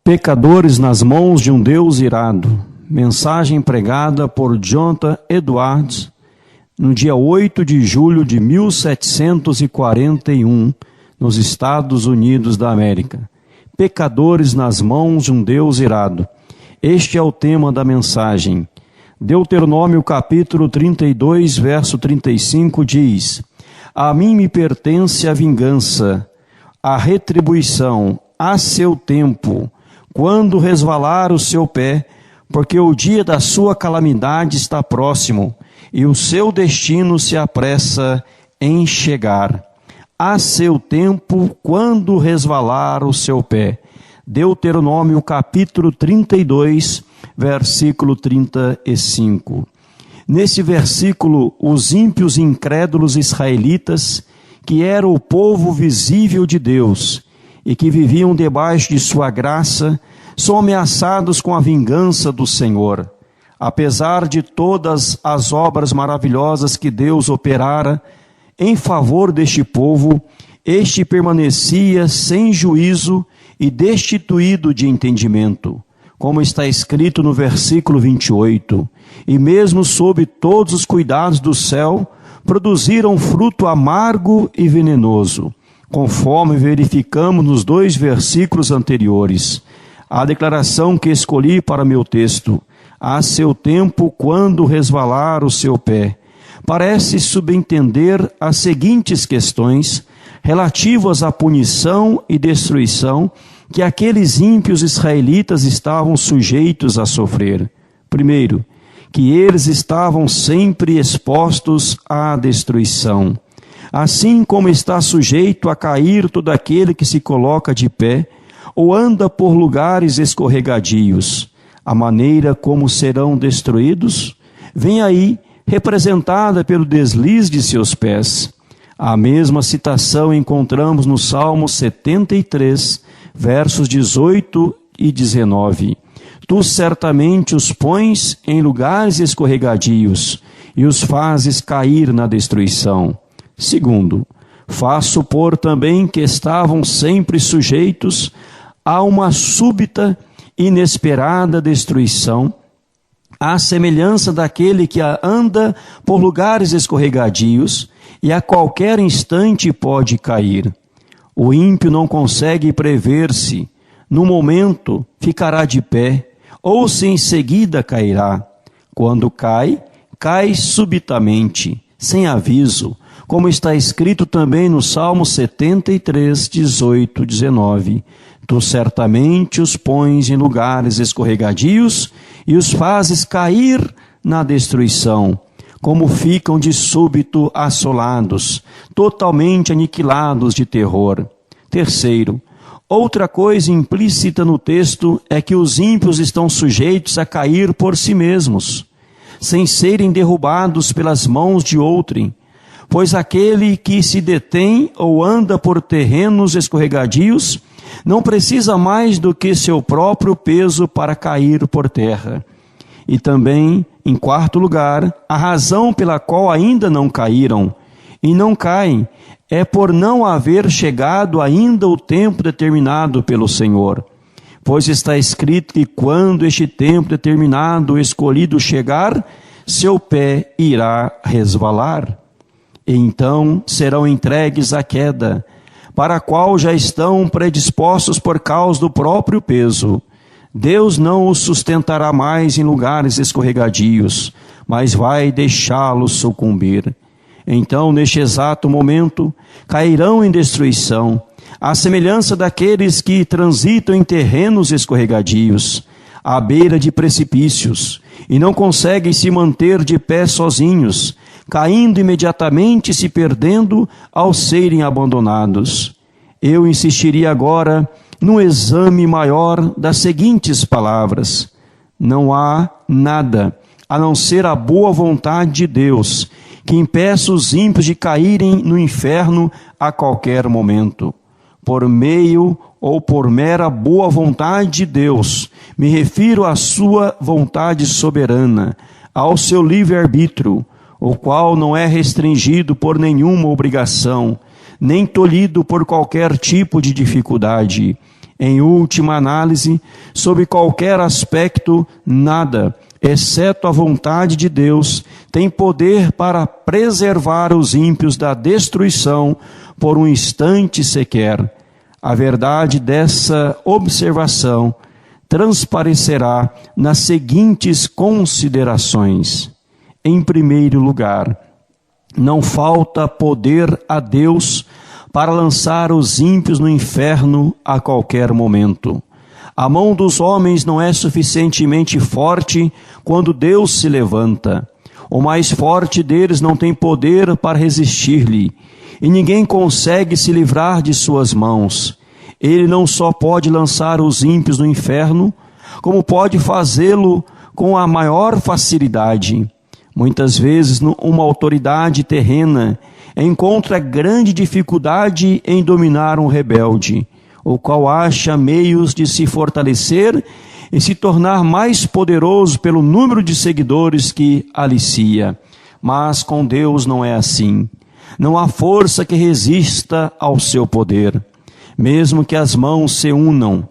Pecadores nas mãos de um Deus irado. Mensagem pregada por Jonathan Edwards no dia 8 de julho de 1741, nos Estados Unidos da América. Pecadores nas mãos de um Deus irado. Este é o tema da mensagem. Deuteronômio capítulo 32, verso 35 diz: A mim me pertence a vingança, a retribuição, a seu tempo, quando resvalar o seu pé, porque o dia da sua calamidade está próximo, e o seu destino se apressa em chegar. A seu tempo, quando resvalar o seu pé. Deuteronômio capítulo 32, versículo 35. Nesse versículo, os ímpios e incrédulos israelitas, que eram o povo visível de Deus e que viviam debaixo de sua graça, são ameaçados com a vingança do Senhor. Apesar de todas as obras maravilhosas que Deus operara em favor deste povo, este permanecia sem juízo e destituído de entendimento, como está escrito no versículo 28. E mesmo sob todos os cuidados do céu, produziram fruto amargo e venenoso, conforme verificamos nos dois versículos anteriores. A declaração que escolhi para meu texto, a seu tempo, quando resvalar o seu pé, parece subentender as seguintes questões relativas à punição e destruição que aqueles ímpios israelitas estavam sujeitos a sofrer. Primeiro, que eles estavam sempre expostos à destruição. Assim como está sujeito a cair todo aquele que se coloca de pé ou anda por lugares escorregadios, a maneira como serão destruídos vem aí representada pelo deslize de seus pés. A mesma citação encontramos no Salmo 73, versos 18 e 19. Tu certamente os pões em lugares escorregadios e os fazes cair na destruição. Segundo, faz supor também que estavam sempre sujeitos a uma súbita, inesperada destruição, à semelhança daquele que anda por lugares escorregadios e a qualquer instante pode cair. O ímpio não consegue prever-se, no momento ficará de pé, ou se em seguida cairá. Quando cai, cai subitamente, sem aviso, como está escrito também no Salmo 73, 18, 19. Tu certamente os pões em lugares escorregadios e os fazes cair na destruição, como ficam de súbito assolados, totalmente aniquilados de terror. Terceiro, outra coisa implícita no texto é que os ímpios estão sujeitos a cair por si mesmos, sem serem derrubados pelas mãos de outrem, pois aquele que se detém ou anda por terrenos escorregadios não precisa mais do que seu próprio peso para cair por terra. E também, em quarto lugar, a razão pela qual ainda não caíram e não caem é por não haver chegado ainda o tempo determinado pelo Senhor. Pois está escrito que quando este tempo determinado, escolhido chegar, seu pé irá resvalar. E então serão entregues à queda, para a qual já estão predispostos por causa do próprio peso. Deus não os sustentará mais em lugares escorregadios, mas vai deixá-los sucumbir. Então, neste exato momento, cairão em destruição, à semelhança daqueles que transitam em terrenos escorregadios, à beira de precipícios, e não conseguem se manter de pé sozinhos, caindo imediatamente e se perdendo ao serem abandonados. Eu insistiria agora no exame maior das seguintes palavras: não há nada, a não ser a boa vontade de Deus, que impeça os ímpios de caírem no inferno a qualquer momento. Por meio ou por mera boa vontade de Deus, me refiro à sua vontade soberana, ao seu livre-arbítrio, o qual não é restringido por nenhuma obrigação, nem tolhido por qualquer tipo de dificuldade. Em última análise, sob qualquer aspecto, nada, exceto a vontade de Deus, tem poder para preservar os ímpios da destruição por um instante sequer. A verdade dessa observação transparecerá nas seguintes considerações. Em primeiro lugar, não falta poder a Deus para lançar os ímpios no inferno a qualquer momento. A mão dos homens não é suficientemente forte quando Deus se levanta. O mais forte deles não tem poder para resistir-lhe, e ninguém consegue se livrar de suas mãos. Ele não só pode lançar os ímpios no inferno, como pode fazê-lo com a maior facilidade. Muitas vezes, uma autoridade terrena encontra grande dificuldade em dominar um rebelde, o qual acha meios de se fortalecer e se tornar mais poderoso pelo número de seguidores que alicia. Mas com Deus não é assim. Não há força que resista ao seu poder. Mesmo que as mãos se unam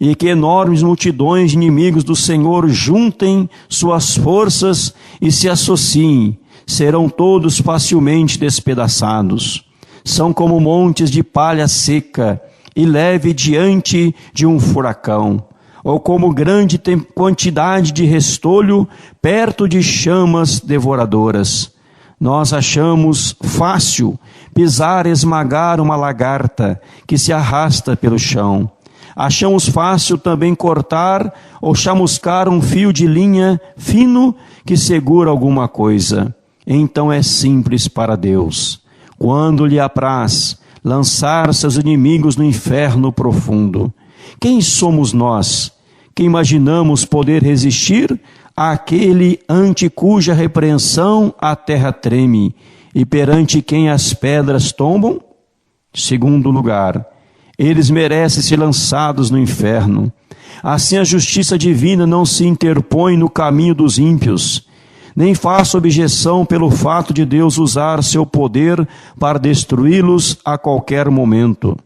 e que enormes multidões de inimigos do Senhor juntem suas forças e se associem, serão todos facilmente despedaçados. São como montes de palha seca e leve diante de um furacão, ou como grande quantidade de restolho perto de chamas devoradoras. Nós achamos fácil pisar e esmagar uma lagarta que se arrasta pelo chão. Achamos fácil também cortar ou chamuscar um fio de linha fino que segura alguma coisa. Então é simples para Deus, quando lhe apraz, lançar seus inimigos no inferno profundo. Quem somos nós que imaginamos poder resistir àquele ante cuja repreensão a terra treme e perante quem as pedras tombam? Segundo lugar, eles merecem ser lançados no inferno. Assim a justiça divina não se interpõe no caminho dos ímpios, nem faça objeção pelo fato de Deus usar seu poder para destruí-los a qualquer momento.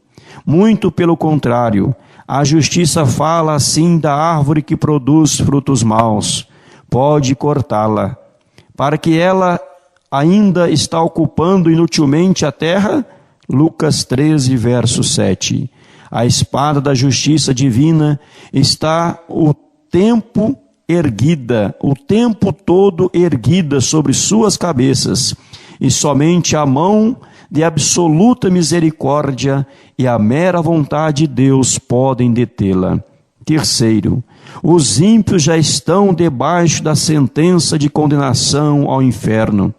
Muito pelo contrário, a justiça fala assim da árvore que produz frutos maus. Pode cortá-la, para que ela ainda está ocupando inutilmente a terra? Lucas 13, verso 7. A espada da justiça divina está o tempo todo erguida sobre suas cabeças, e somente a mão de absoluta misericórdia e a mera vontade de Deus podem detê-la. Terceiro, os ímpios já estão debaixo da sentença de condenação ao inferno.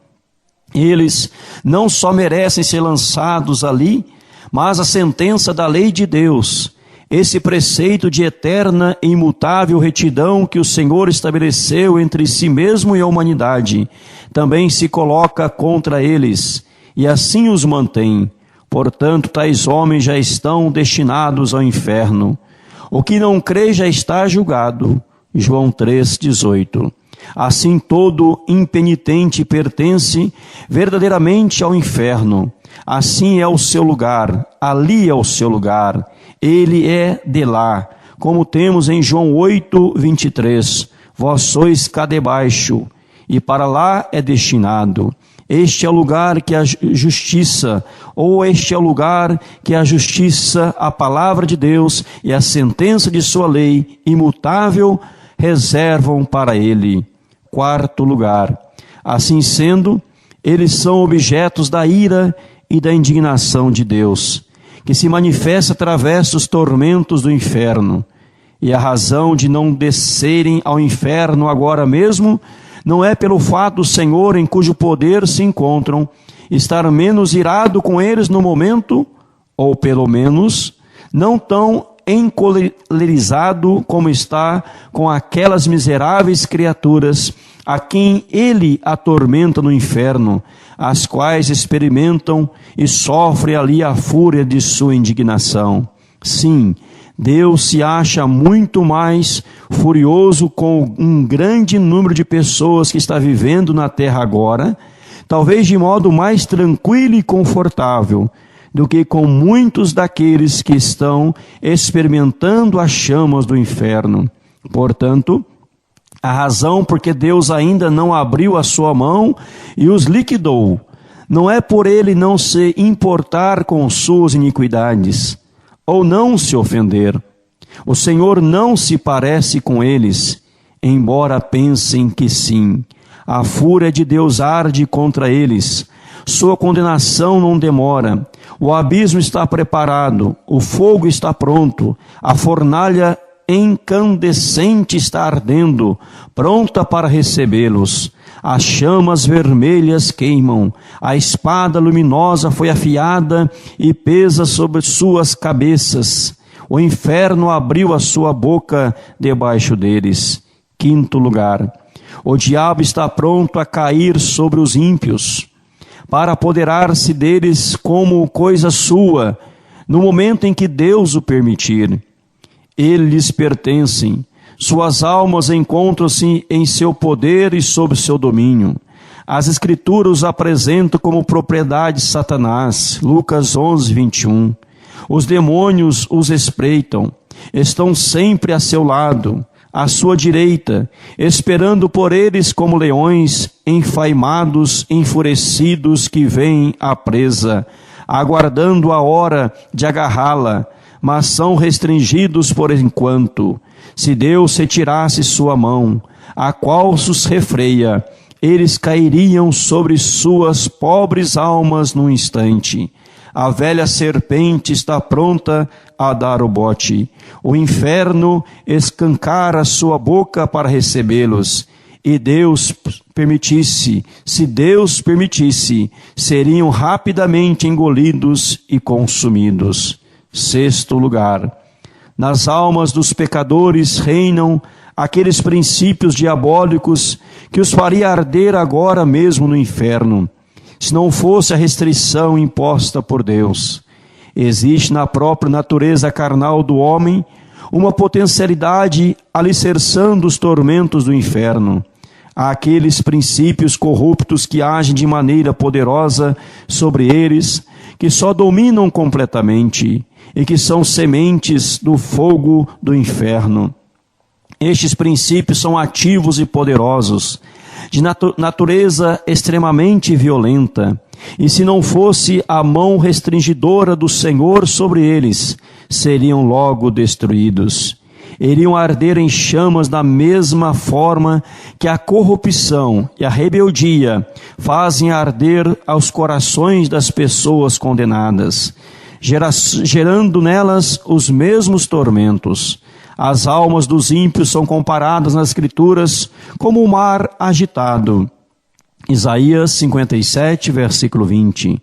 Eles não só merecem ser lançados ali, mas a sentença da lei de Deus, esse preceito de eterna e imutável retidão que o Senhor estabeleceu entre si mesmo e a humanidade, também se coloca contra eles, e assim os mantém. Portanto, tais homens já estão destinados ao inferno. O que não crê já está julgado. João 3,18. Assim todo impenitente pertence verdadeiramente ao inferno. Assim é o seu lugar, ali é o seu lugar. Ele é de lá, como temos em João 8:23. Vós sois cá debaixo, e para lá é destinado. Este é o lugar que a justiça, a palavra de Deus e a sentença de sua lei imutável reservam para ele. Quarto lugar, assim sendo, eles são objetos da ira e da indignação de Deus, que se manifesta através dos tormentos do inferno. E a razão de não descerem ao inferno agora mesmo não é pelo fato do Senhor, em cujo poder se encontram, estar menos irado com eles no momento, ou pelo menos não tão encolerizado como está com aquelas miseráveis criaturas a quem ele atormenta no inferno, as quais experimentam e sofrem ali a fúria de sua indignação. Sim, Deus se acha muito mais furioso com um grande número de pessoas que está vivendo na terra agora, talvez de modo mais tranquilo e confortável, do que com muitos daqueles que estão experimentando as chamas do inferno. Portanto, a razão por que Deus ainda não abriu a sua mão e os liquidou não é por ele não se importar com suas iniquidades, ou não se ofender. O Senhor não se parece com eles, embora pensem que sim. A fúria de Deus arde contra eles. Sua condenação não demora. O abismo está preparado, o fogo está pronto, a fornalha incandescente está ardendo, pronta para recebê-los. As chamas vermelhas queimam, a espada luminosa foi afiada e pesa sobre suas cabeças. O inferno abriu a sua boca debaixo deles. Quinto lugar, o diabo está pronto a cair sobre os ímpios, para apoderar-se deles como coisa sua, no momento em que Deus o permitir. Eles pertencem, suas almas encontram-se em seu poder e sob seu domínio. As Escrituras os apresentam como propriedade de Satanás, Lucas 11, 21. Os demônios os espreitam, estão sempre a seu lado, à sua direita, esperando por eles como leões, enfaimados, enfurecidos que veem a presa, aguardando a hora de agarrá-la, mas são restringidos por enquanto. Se Deus retirasse sua mão, a qual os refreia, eles cairiam sobre suas pobres almas num instante. A velha serpente está pronta a dar o bote. O inferno escancara sua boca para recebê-los. E se Deus permitisse, seriam rapidamente engolidos e consumidos. Sexto lugar, nas almas dos pecadores reinam aqueles princípios diabólicos que os faria arder agora mesmo no inferno, se não fosse a restrição imposta por Deus. Existe na própria natureza carnal do homem uma potencialidade alicerçando os tormentos do inferno. Há aqueles princípios corruptos que agem de maneira poderosa sobre eles, que só dominam completamente e que são sementes do fogo do inferno. Estes princípios são ativos e poderosos, de natureza extremamente violenta, e se não fosse a mão restringidora do Senhor sobre eles, seriam logo destruídos. Iriam arder em chamas da mesma forma que a corrupção e a rebeldia fazem arder aos corações das pessoas condenadas, gerando nelas os mesmos tormentos. As almas dos ímpios são comparadas nas Escrituras como um mar agitado. Isaías 57, versículo 20.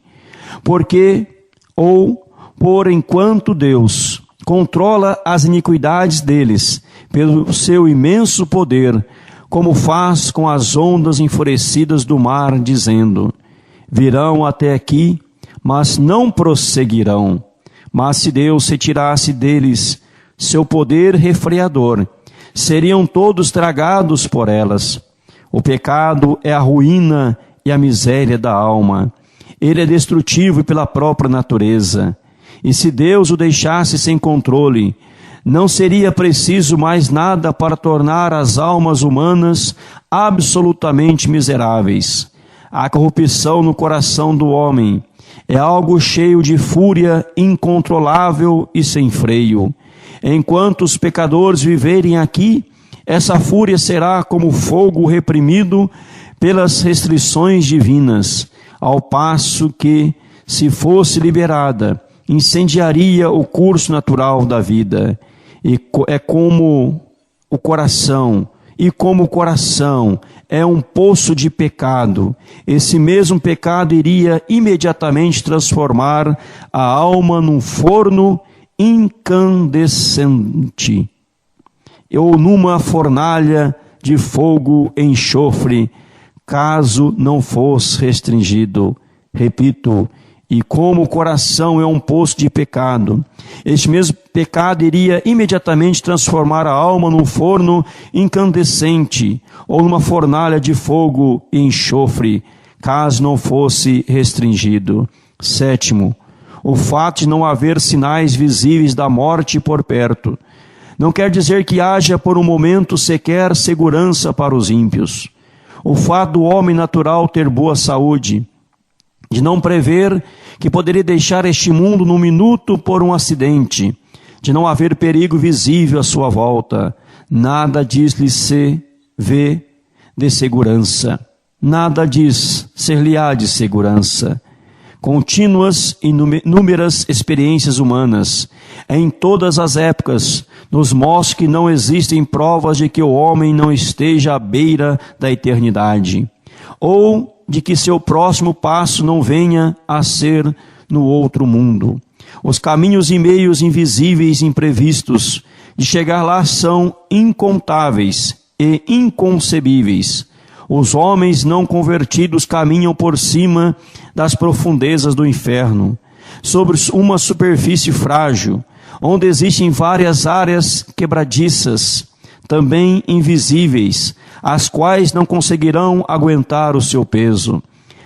Por enquanto Deus controla as iniquidades deles pelo seu imenso poder, como faz com as ondas enfurecidas do mar, dizendo: virão até aqui, mas não prosseguirão. Mas se Deus retirasse deles seu poder refreador, seriam todos tragados por elas. O pecado é a ruína e a miséria da alma. Ele é destrutivo pela própria natureza. E se Deus o deixasse sem controle, não seria preciso mais nada para tornar as almas humanas absolutamente miseráveis. A corrupção no coração do homem é algo cheio de fúria incontrolável e sem freio. Enquanto os pecadores viverem aqui, essa fúria será como fogo reprimido pelas restrições divinas, ao passo que, se fosse liberada, incendiaria o curso natural da vida. E como o coração é um poço de pecado, esse mesmo pecado iria imediatamente transformar a alma num forno incandescente, ou numa fornalha de fogo e enxofre, caso não fosse restringido. Repito, e como o coração é um poço de pecado, este mesmo pecado iria imediatamente transformar a alma num forno incandescente, ou numa fornalha de fogo e enxofre, caso não fosse restringido. Sétimo, o fato de não haver sinais visíveis da morte por perto não quer dizer que haja por um momento sequer segurança para os ímpios. O fato do homem natural ter boa saúde, de não prever que poderia deixar este mundo num minuto por um acidente, de não haver perigo visível à sua volta, nada diz-lhe se vê de segurança, nada diz ser-lhe-á de segurança. Contínuas e inúmeras experiências humanas, em todas as épocas, nos mostram que não existem provas de que o homem não esteja à beira da eternidade, ou de que seu próximo passo não venha a ser no outro mundo. Os caminhos e meios invisíveis e imprevistos de chegar lá são incontáveis e inconcebíveis. Os homens não convertidos caminham por cima das profundezas do inferno, sobre uma superfície frágil, onde existem várias áreas quebradiças, também invisíveis, as quais não conseguirão aguentar o seu peso.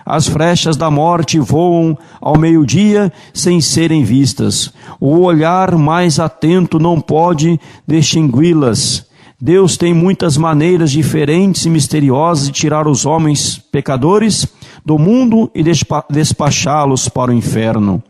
As flechas da morte voam ao meio-dia sem serem vistas. O olhar mais atento não pode distingui-las. Deus tem muitas maneiras diferentes e misteriosas de tirar os homens pecadores do mundo e despachá-los para o inferno.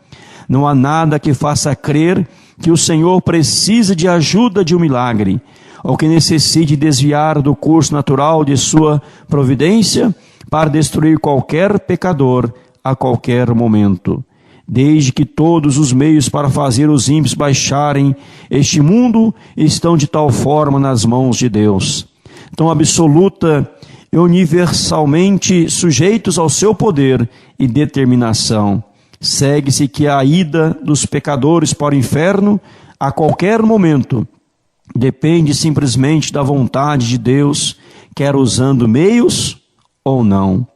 Não há nada que faça crer que o Senhor precisa de ajuda de um milagre, ou que necessite desviar do curso natural de sua providência para destruir qualquer pecador a qualquer momento. Desde que todos os meios para fazer os ímpios baixarem este mundo estão de tal forma nas mãos de Deus, tão absoluta e universalmente sujeitos ao seu poder e determinação. Segue-se que a ida dos pecadores para o inferno a qualquer momento depende simplesmente da vontade de Deus, quer usando meios ou não.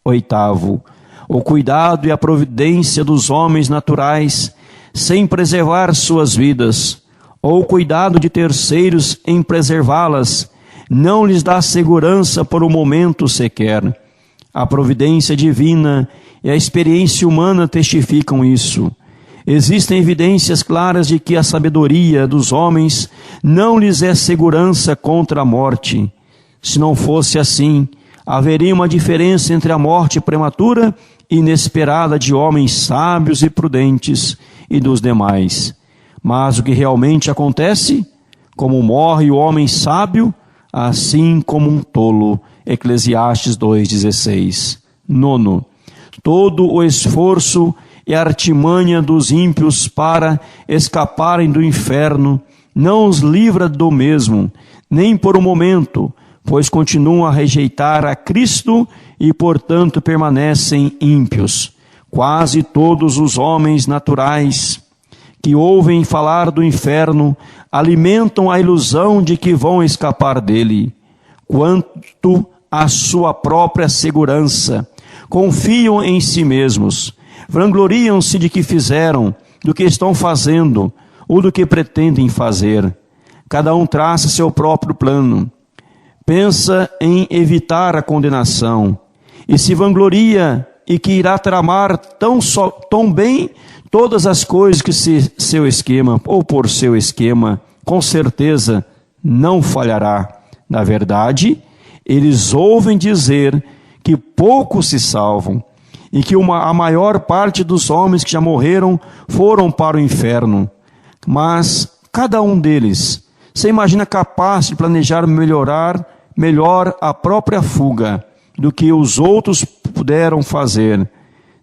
8º, o cuidado e a providência dos homens naturais, sem preservar suas vidas, ou o cuidado de terceiros em preservá-las, não lhes dá segurança por um momento sequer. A providência divina e a experiência humana testificam isso. Existem evidências claras de que a sabedoria dos homens não lhes é segurança contra a morte. Se não fosse assim, haveria uma diferença entre a morte prematura e inesperada de homens sábios e prudentes e dos demais. Mas o que realmente acontece? Como morre o homem sábio, assim como um tolo. Eclesiastes 2,16. 9. Todo o esforço e a artimanha dos ímpios para escaparem do inferno não os livra do mesmo, nem por um momento, pois continuam a rejeitar a Cristo e, portanto, permanecem ímpios. Quase todos os homens naturais que ouvem falar do inferno alimentam a ilusão de que vão escapar dele. Quanto à sua própria segurança, confiam em si mesmos, vangloriam-se de que fizeram, do que estão fazendo ou do que pretendem fazer. Cada um traça seu próprio plano. Pensa em evitar a condenação e se vangloria e que irá tramar tão bem todas as coisas que seu esquema, ou por seu esquema, com certeza não falhará. Na verdade, eles ouvem dizer que poucos se salvam e que a maior parte dos homens que já morreram foram para o inferno. Mas cada um deles se imagina capaz de planejar melhor a própria fuga do que os outros puderam fazer.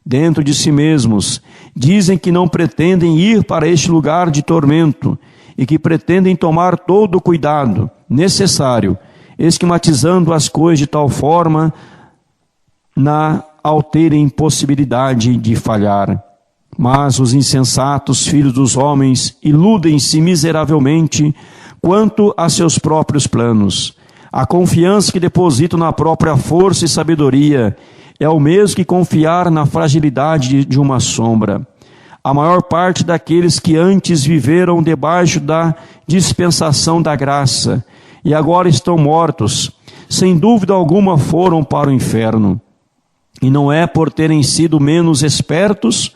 Dentro de si mesmos, dizem que não pretendem ir para este lugar de tormento e que pretendem tomar todo o cuidado necessário, esquematizando as coisas de tal forma ao terem possibilidade de falhar. Mas os insensatos filhos dos homens iludem-se miseravelmente quanto a seus próprios planos. A confiança que depositam na própria força e sabedoria é o mesmo que confiar na fragilidade de uma sombra. A maior parte daqueles que antes viveram debaixo da dispensação da graça e agora estão mortos, sem dúvida alguma foram para o inferno. E não é por terem sido menos espertos,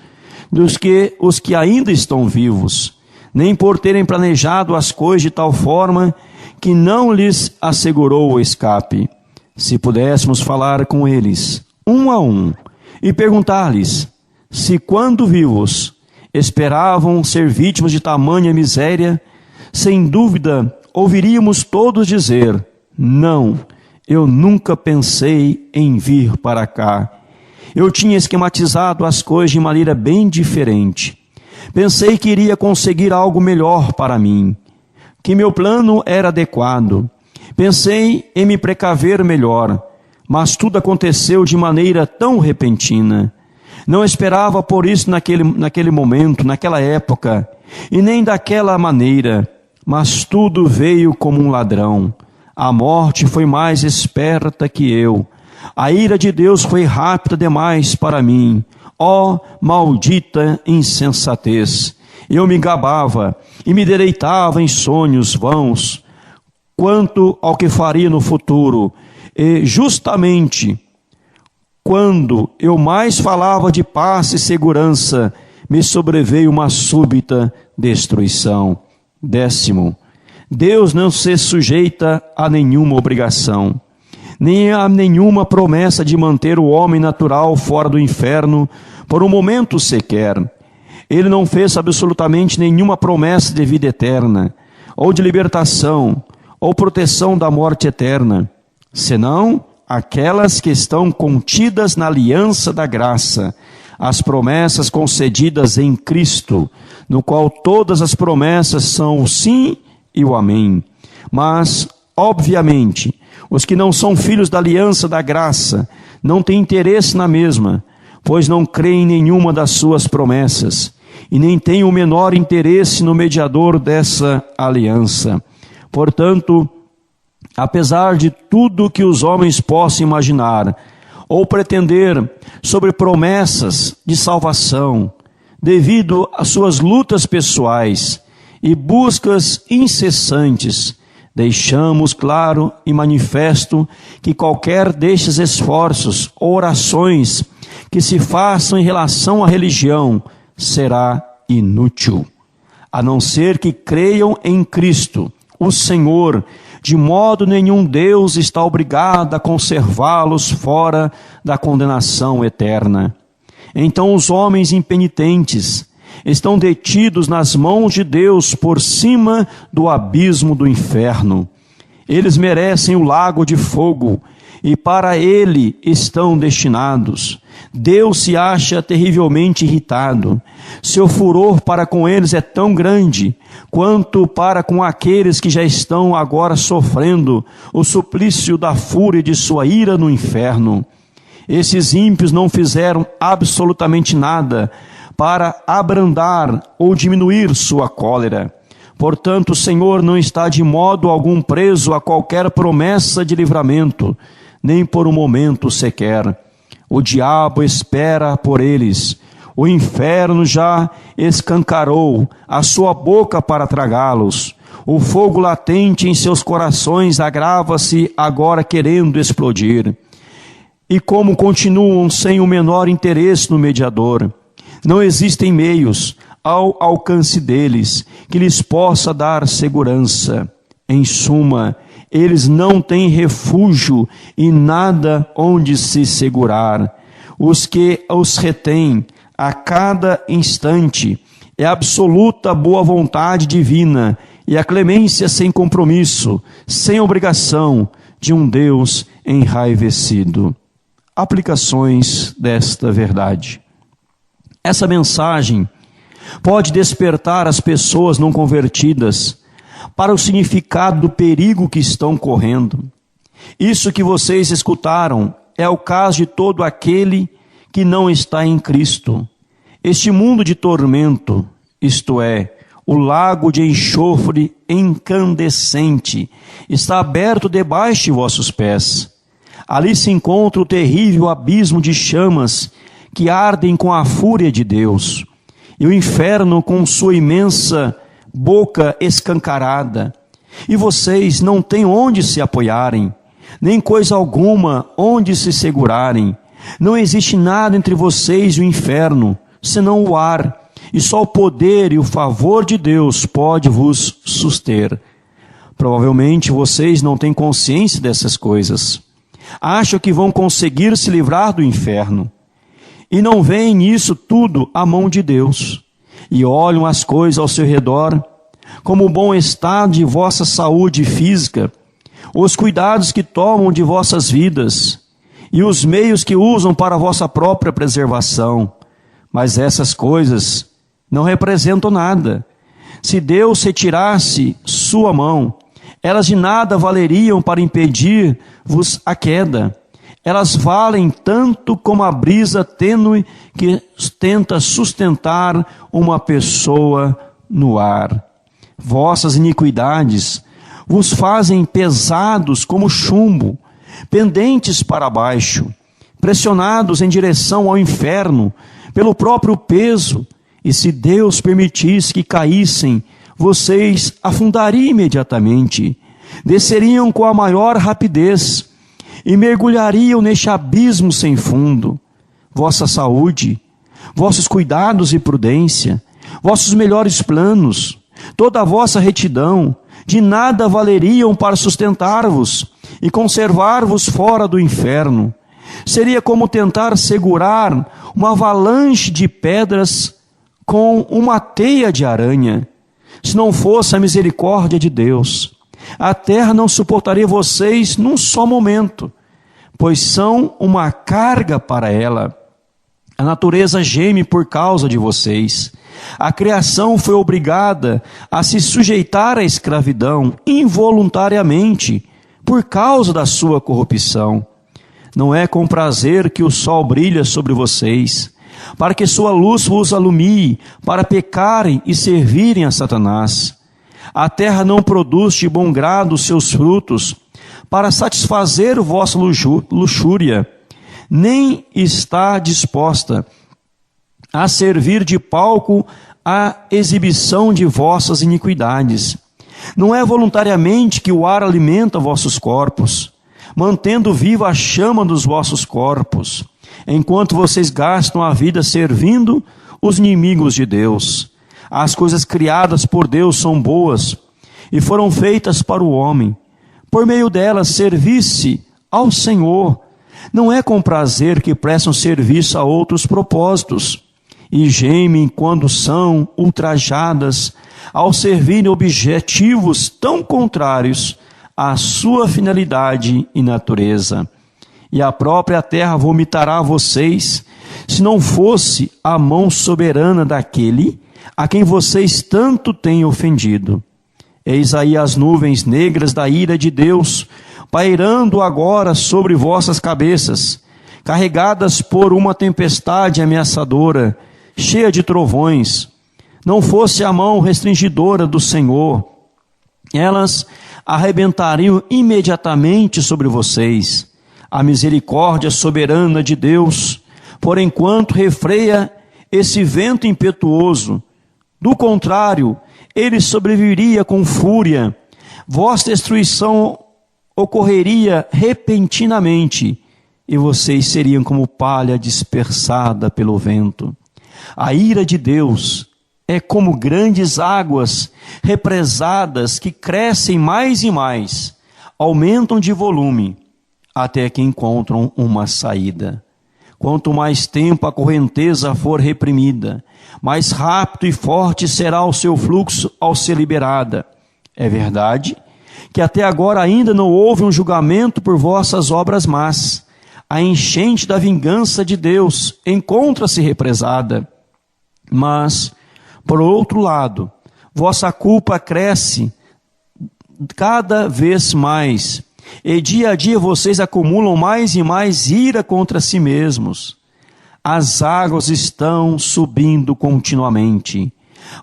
dos que os que ainda estão vivos, nem por terem planejado as coisas de tal forma que não lhes assegurou o escape. Se pudéssemos falar com eles, um a um, e perguntar-lhes se, quando vivos, esperavam ser vítimas de tamanha miséria, sem dúvida ouviríamos todos dizer: não, eu nunca pensei em vir para cá. Eu tinha esquematizado as coisas de maneira bem diferente. Pensei que iria conseguir algo melhor para mim, que meu plano era adequado. Pensei em me precaver melhor, mas tudo aconteceu de maneira tão repentina. Não esperava por isso naquele momento, naquela época, e nem daquela maneira, mas tudo veio como um ladrão. A morte foi mais esperta que eu. A ira de Deus foi rápida demais para mim. Ó, maldita insensatez! Eu me gabava e me deleitava em sonhos vãos quanto ao que faria no futuro. E justamente quando eu mais falava de paz e segurança, me sobreveio uma súbita destruição. 10º, Deus não se sujeita a nenhuma obrigação, nem a nenhuma promessa de manter o homem natural fora do inferno por um momento sequer. Ele não fez absolutamente nenhuma promessa de vida eterna, ou de libertação, ou proteção da morte eterna, senão aquelas que estão contidas na aliança da graça, as promessas concedidas em Cristo, no qual todas as promessas são o sim e o amém. Mas, obviamente, os que não são filhos da aliança da graça não têm interesse na mesma, pois não creem em nenhuma das suas promessas e nem têm o menor interesse no mediador dessa aliança. Portanto, apesar de tudo que os homens possam imaginar ou pretender sobre promessas de salvação, devido às suas lutas pessoais e buscas incessantes, deixamos claro e manifesto que qualquer destes esforços ou orações que se façam em relação à religião será inútil, a não ser que creiam em Cristo, o Senhor. De modo nenhum Deus está obrigado a conservá-los fora da condenação eterna. Então os homens impenitentes estão detidos nas mãos de Deus por cima do abismo do inferno. Eles merecem o lago de fogo e para ele estão destinados. Deus se acha terrivelmente irritado. Seu furor para com eles é tão grande quanto para com aqueles que já estão agora sofrendo o suplício da fúria de sua ira no inferno. Esses ímpios não fizeram absolutamente nada para abrandar ou diminuir sua cólera. Portanto, o Senhor não está de modo algum preso a qualquer promessa de livramento, nem por um momento sequer. O diabo espera por eles. O inferno já escancarou a sua boca para tragá-los. O fogo latente em seus corações agrava-se agora querendo explodir. E como continuam sem o menor interesse no mediador, não existem meios ao alcance deles que lhes possa dar segurança. Em suma, eles não têm refúgio e nada onde se segurar. Os que os retêm a cada instante é a absoluta boa vontade divina e a clemência sem compromisso, sem obrigação de um Deus enraivecido. Aplicações desta verdade. Essa mensagem pode despertar as pessoas não convertidas para o significado do perigo que estão correndo. Isso que vocês escutaram é o caso de todo aquele que não está em Cristo. Este mundo de tormento, isto é, o lago de enxofre incandescente, está aberto debaixo de vossos pés. Ali se encontra o terrível abismo de chamas que ardem com a fúria de Deus, e o inferno com sua imensa boca escancarada. E vocês não têm onde se apoiarem, nem coisa alguma onde se segurarem. Não existe nada entre vocês e o inferno, senão o ar, e só o poder e o favor de Deus pode vos suster. Provavelmente vocês não têm consciência dessas coisas. Acham que vão conseguir se livrar do inferno. E não veem nisso tudo a mão de Deus. E olham as coisas ao seu redor, como o bom estado de vossa saúde física, os cuidados que tomam de vossas vidas, e os meios que usam para a vossa própria preservação. Mas essas coisas não representam nada. Se Deus retirasse sua mão, elas de nada valeriam para impedir-vos a queda. Elas valem tanto como a brisa tênue que tenta sustentar uma pessoa no ar. Vossas iniquidades vos fazem pesados como chumbo, pendentes para baixo, pressionados em direção ao inferno pelo próprio peso, e se Deus permitisse que caíssem, vocês afundariam imediatamente, desceriam com a maior rapidez e mergulhariam neste abismo sem fundo. Vossa saúde, vossos cuidados e prudência, vossos melhores planos, toda a vossa retidão, de nada valeriam para sustentar-vos e conservar-vos fora do inferno. Seria como tentar segurar uma avalanche de pedras com uma teia de aranha. Se não fosse a misericórdia de Deus, a terra não suportaria vocês num só momento, pois são uma carga para ela. A natureza geme por causa de vocês. A criação foi obrigada a se sujeitar à escravidão involuntariamente por causa da sua corrupção. Não é com prazer que o sol brilha sobre vocês, para que sua luz vos alumie, para pecarem e servirem a Satanás. A terra não produz de bom grado seus frutos, para satisfazer vossa luxúria, nem está disposta a servir de palco à exibição de vossas iniquidades. Não é voluntariamente que o ar alimenta vossos corpos, mantendo viva a chama dos vossos corpos, enquanto vocês gastam a vida servindo os inimigos de Deus. As coisas criadas por Deus são boas e foram feitas para o homem. Por meio delas servisse ao Senhor. Não é com prazer que prestam serviço a outros propósitos e gemem quando são ultrajadas ao servirem objetivos tão contrários à sua finalidade e natureza. E a própria terra vomitará vocês, se não fosse a mão soberana daquele a quem vocês tanto têm ofendido. Eis aí as nuvens negras da ira de Deus, pairando agora sobre vossas cabeças, carregadas por uma tempestade ameaçadora, cheia de trovões. Não fosse a mão restringidora do Senhor, elas arrebentariam imediatamente sobre vocês. A misericórdia soberana de Deus, por enquanto, refreia esse vento impetuoso. Do contrário, ele sobreviveria com fúria. Vossa destruição ocorreria repentinamente, e vocês seriam como palha dispersada pelo vento. A ira de Deus é como grandes águas represadas que crescem mais e mais, aumentam de volume, até que encontram uma saída. Quanto mais tempo a correnteza for reprimida, mais rápido e forte será o seu fluxo ao ser liberada. É verdade que até agora ainda não houve um julgamento por vossas obras más. A enchente da vingança de Deus encontra-se represada. Mas, por outro lado, vossa culpa cresce cada vez mais, e dia a dia vocês acumulam mais e mais ira contra si mesmos. As águas estão subindo continuamente,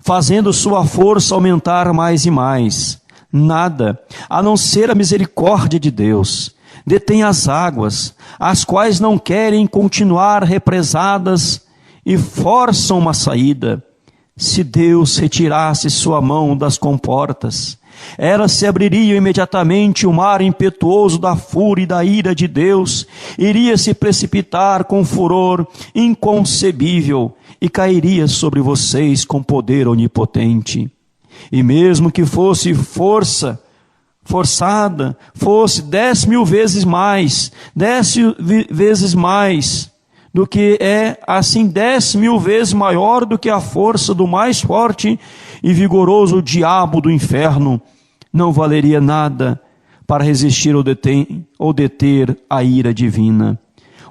fazendo sua força aumentar mais e mais. Nada, a não ser a misericórdia de Deus, detém as águas, as quais não querem continuar represadas e forçam uma saída. Se Deus retirasse sua mão das comportas, elas se abririam imediatamente, o mar impetuoso da fúria e da ira de Deus iria se precipitar com furor inconcebível e cairia sobre vocês com poder onipotente. E mesmo que fosse forçada, fosse 10.000 vezes mais, 10 vezes mais do que é, assim 10.000 vezes maior do que a força do mais forte e vigoroso diabo do inferno, não valeria nada para resistir ou deter a ira divina.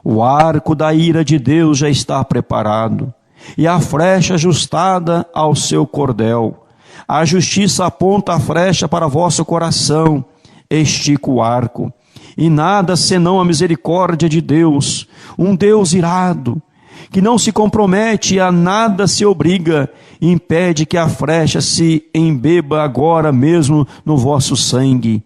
O arco da ira de Deus já está preparado, e a flecha ajustada ao seu cordel. A justiça aponta a flecha para vosso coração, estica o arco. E nada senão a misericórdia de Deus, um Deus irado, que não se compromete e a nada se obriga, e impede que a flecha se embeba agora mesmo no vosso sangue.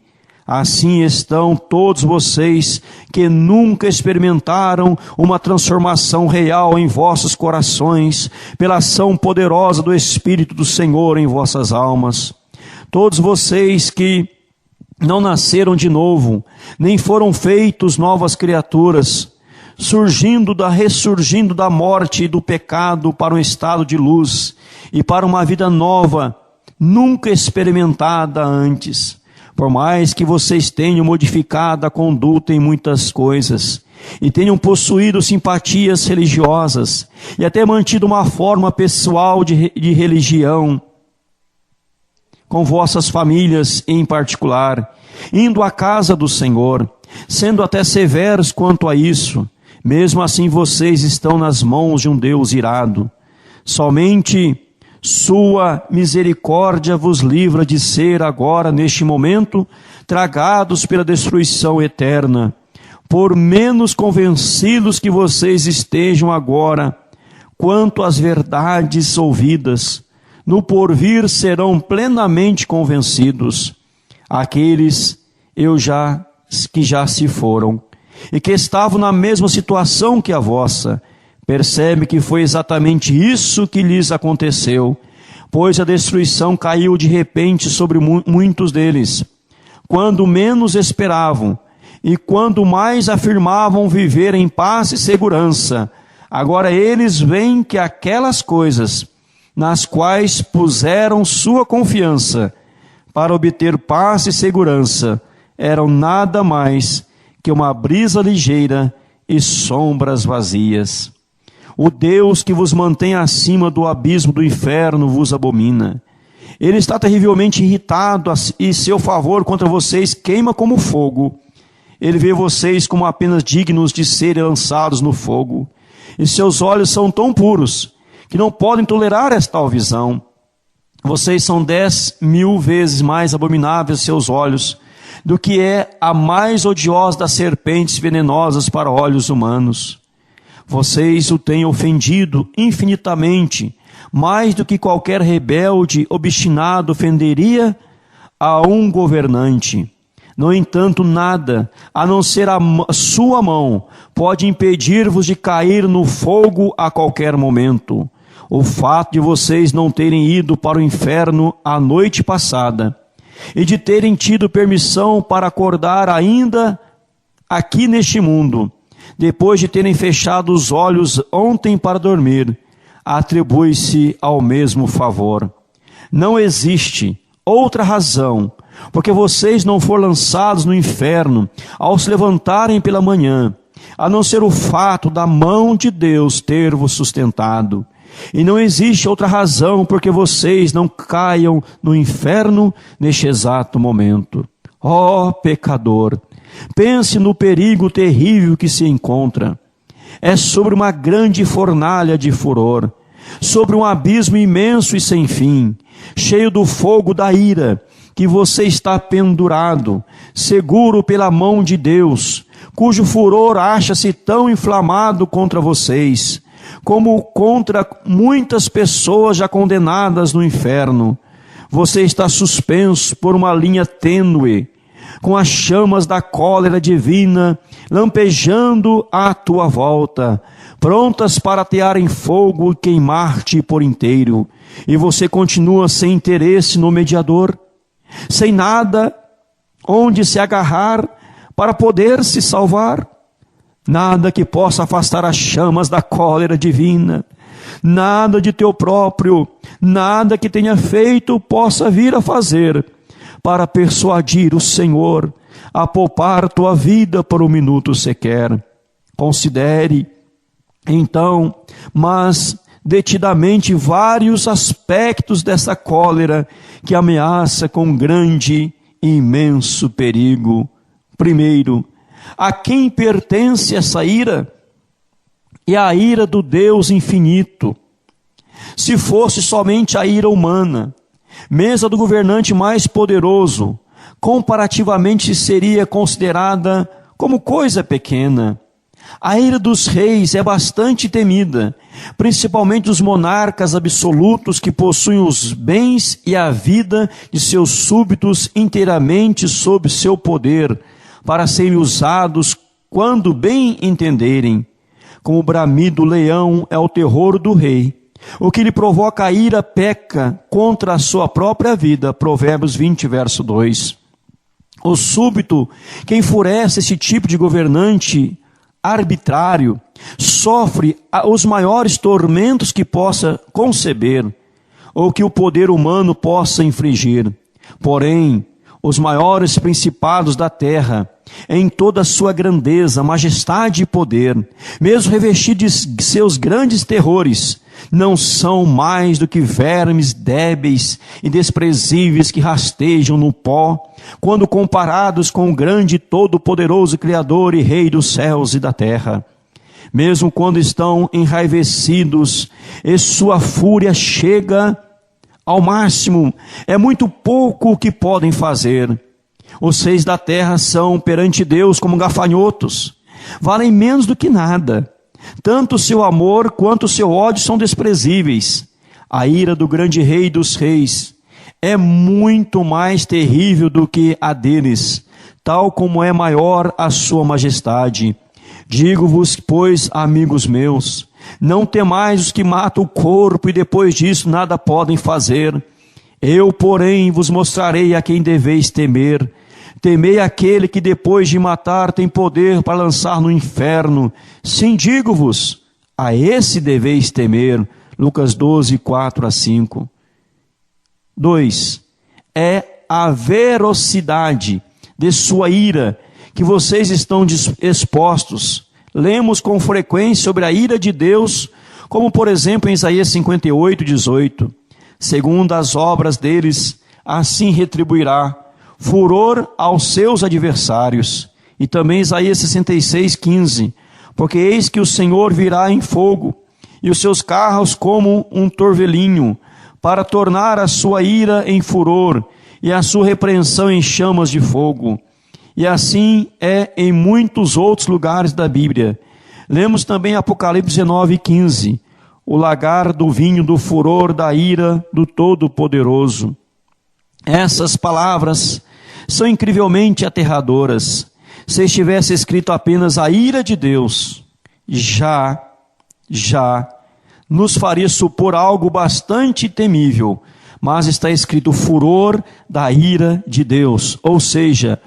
Assim estão todos vocês que nunca experimentaram uma transformação real em vossos corações, pela ação poderosa do Espírito do Senhor em vossas almas. Todos vocês que não nasceram de novo, nem foram feitos novas criaturas, ressurgindo da morte e do pecado para um estado de luz e para uma vida nova, nunca experimentada antes. Por mais que vocês tenham modificado a conduta em muitas coisas, e tenham possuído simpatias religiosas, e até mantido uma forma pessoal de religião, com vossas famílias em particular, indo à casa do Senhor, sendo até severos quanto a isso, mesmo assim vocês estão nas mãos de um Deus irado. Somente sua misericórdia vos livra de ser agora, neste momento, tragados pela destruição eterna. Por menos convencidos que vocês estejam agora, quanto às verdades ouvidas, no porvir serão plenamente convencidos. Aqueles que já se foram, e que estavam na mesma situação que a vossa, percebe que foi exatamente isso que lhes aconteceu, pois a destruição caiu de repente sobre muitos deles, quando menos esperavam, e quando mais afirmavam viver em paz e segurança. Agora eles veem que aquelas coisas nas quais puseram sua confiança para obter paz e segurança eram nada mais que uma brisa ligeira e sombras vazias. O Deus que vos mantém acima do abismo do inferno vos abomina. Ele está terrivelmente irritado e seu favor contra vocês queima como fogo. Ele vê vocês como apenas dignos de serem lançados no fogo. E seus olhos são tão puros que não podem tolerar esta tal visão. Vocês são 10.000 vezes mais abomináveis seus olhos do que é a mais odiosa das serpentes venenosas para olhos humanos. Vocês o têm ofendido infinitamente, mais do que qualquer rebelde obstinado ofenderia a um governante. No entanto, nada, a não ser a sua mão, pode impedir-vos de cair no fogo a qualquer momento. O fato de vocês não terem ido para o inferno a noite passada e de terem tido permissão para acordar ainda aqui neste mundo, depois de terem fechado os olhos ontem para dormir, atribui-se ao mesmo favor. Não existe outra razão, porque vocês não foram lançados no inferno ao se levantarem pela manhã, a não ser o fato da mão de Deus ter vos sustentado. E não existe outra razão porque vocês não caiam no inferno neste exato momento. Ó pecador, pense no perigo terrível que se encontra. É sobre uma grande fornalha de furor, sobre um abismo imenso e sem fim, cheio do fogo da ira, que você está pendurado, seguro pela mão de Deus, cujo furor acha-se tão inflamado contra vocês, como contra muitas pessoas já condenadas no inferno. Você está suspenso por uma linha tênue, com as chamas da cólera divina lampejando à tua volta, prontas para atear em fogo e queimar-te por inteiro. E você continua sem interesse no mediador, sem nada onde se agarrar para poder se salvar, nada que possa afastar as chamas da cólera divina, nada de teu próprio, nada que tenha feito possa vir a fazer, para persuadir o Senhor a poupar tua vida por um minuto sequer. Considere, então, mas detidamente vários aspectos dessa cólera que ameaça com grande e imenso perigo. Primeiro, a quem pertence essa ira? É a ira do Deus infinito. Se fosse somente a ira humana, mesmo a do governante mais poderoso, comparativamente seria considerada como coisa pequena. A ira dos reis é bastante temida, principalmente dos monarcas absolutos que possuem os bens e a vida de seus súditos inteiramente sob seu poder, para serem usados quando bem entenderem. Como o bramido do leão é o terror do rei, o que lhe provoca a ira peca contra a sua própria vida. Provérbios 20, verso 2. O súbito que enfurece esse tipo de governante arbitrário sofre os maiores tormentos que possa conceber ou que o poder humano possa infligir. Porém, os maiores principados da terra, em toda a sua grandeza, majestade e poder, mesmo revestidos de seus grandes terrores, não são mais do que vermes débeis e desprezíveis que rastejam no pó, quando comparados com o grande e todo-poderoso Criador e Rei dos céus e da terra. Mesmo quando estão enraivecidos e sua fúria chega ao máximo, é muito pouco o que podem fazer. Os reis da terra são perante Deus como gafanhotos, valem menos do que nada. Tanto o seu amor quanto o seu ódio são desprezíveis. A ira do grande rei dos reis é muito mais terrível do que a deles, tal como é maior a sua majestade. Digo-vos, pois, amigos meus, não temais os que matam o corpo e depois disso nada podem fazer. Eu, porém, vos mostrarei a quem deveis temer. Temei aquele que depois de matar tem poder para lançar no inferno. Sim, digo-vos, a esse deveis temer. Lucas 12, 4 a 5. 2. É a velocidade de sua ira que vocês estão expostos. Lemos com frequência sobre a ira de Deus, como por exemplo em Isaías 58, 18. Segundo as obras deles, assim retribuirá furor aos seus adversários. E também Isaías 66, 15. Porque eis que o Senhor virá em fogo, e os seus carros como um torvelinho, para tornar a sua ira em furor, e a sua repreensão em chamas de fogo. E assim é em muitos outros lugares da Bíblia. Lemos também Apocalipse 19, 15. O lagar do vinho do furor da ira do Todo-Poderoso. Essas palavras são incrivelmente aterradoras. Se estivesse escrito apenas a ira de Deus, já nos faria supor algo bastante temível. Mas está escrito o furor da ira de Deus, ou seja,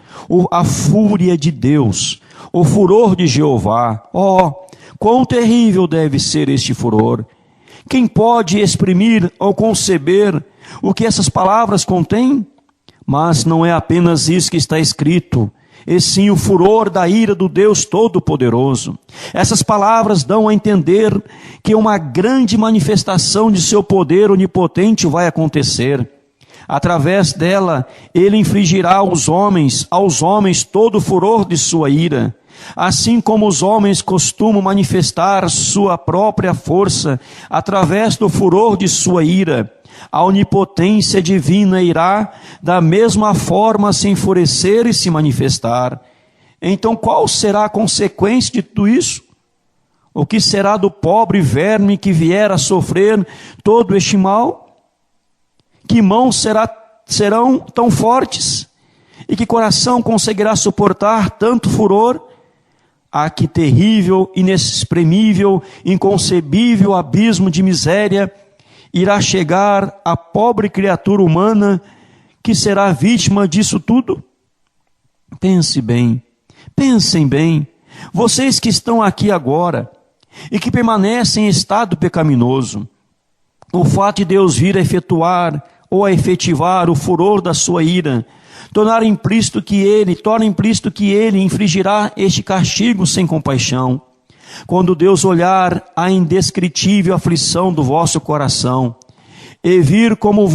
a fúria de Deus, o furor de Jeová. Oh, quão terrível deve ser este furor! Quem pode exprimir ou conceber o que essas palavras contêm? Mas não é apenas isso que está escrito, e sim o furor da ira do Deus Todo-Poderoso. Essas palavras dão a entender que uma grande manifestação de seu poder onipotente vai acontecer. Através dela, ele infligirá aos homens todo o furor de sua ira. Assim como os homens costumam manifestar sua própria força através do furor de sua ira, a onipotência divina irá da mesma forma se enfurecer e se manifestar. Então qual será a consequência de tudo isso? O que será do pobre verme que vier a sofrer todo este mal? Que mãos serão tão fortes? E que coração conseguirá suportar tanto furor? Ah, que terrível, inexprimível, inconcebível abismo de miséria irá chegar a pobre criatura humana que será vítima disso tudo? Pensem bem, vocês que estão aqui agora, e que permanecem em estado pecaminoso. O fato de Deus vir a efetuar ou a efetivar o furor da sua ira, torna implícito que ele infligirá este castigo sem compaixão. Quando Deus olhar a indescritível aflição do vosso coração e vir como